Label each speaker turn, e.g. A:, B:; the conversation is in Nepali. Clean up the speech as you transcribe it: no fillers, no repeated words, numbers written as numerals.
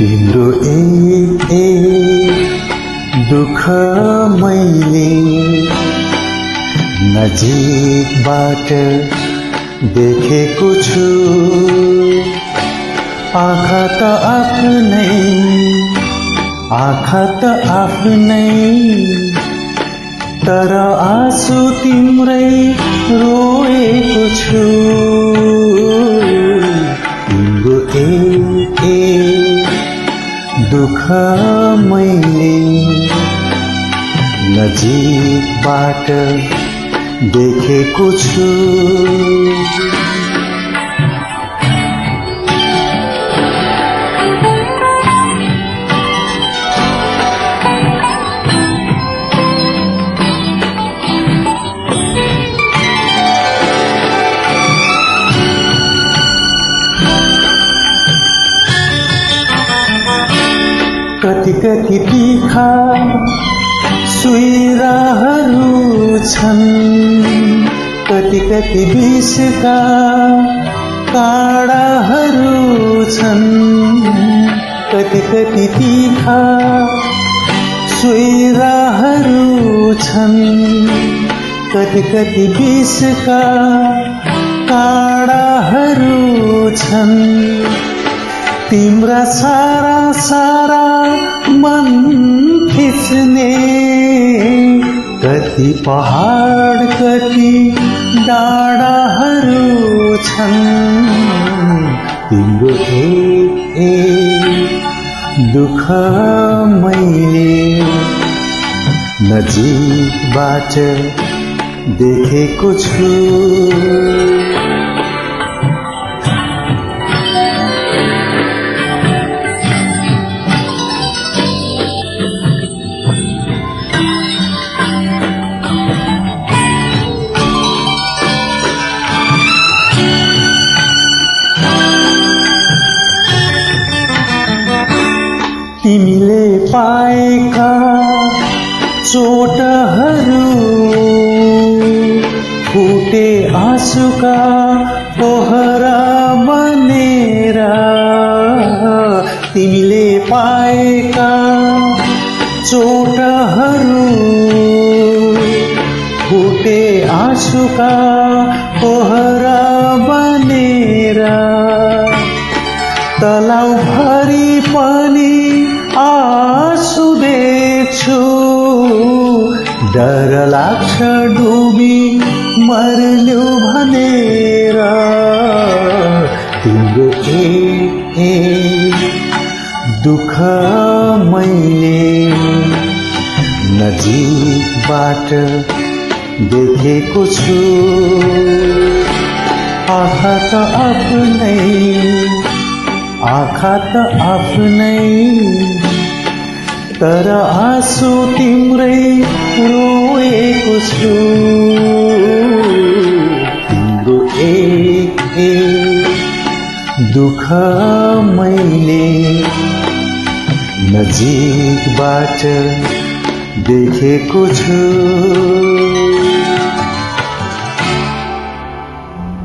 A: तिम्रो दुःख मैले नजिकबाट देखेको छु। आँखा त आफ्नै तर आँसु तिम्रै रोएको छु। तिम्रो दुःख मैले नजिकबाट देखेको छु। कति तिखा सुइराहरू छन्, कति विषका काँडाहरू छन्। कति तिखा सुइराहरू छन्, कति विषका काँडाहरू छन्। तिम्रा सारा मन खिच्ने कति पहाड कति डाँडाहरू छन्। तिम्रो दुःख मैले नजिकबाट देखेको छु। तिमीले पाएका चोटहरू फुटे आँसुका पोखरा बनेर। तिमीले पाएका चोटहरू फुटे आँसुका पोखरा बनेर। तलाउ भरि पनि आँसु देख्छु, डर लाग्छ डुबी मर्ल्यौ भनेर। तिम्रो दुःख मैले नजिकबाट देखेको छु। आँखा त आफ्नै तर आँसु तिम्रै रोएको छु। तिम्रो दुःख मैले नजिकबाट देखेको छु।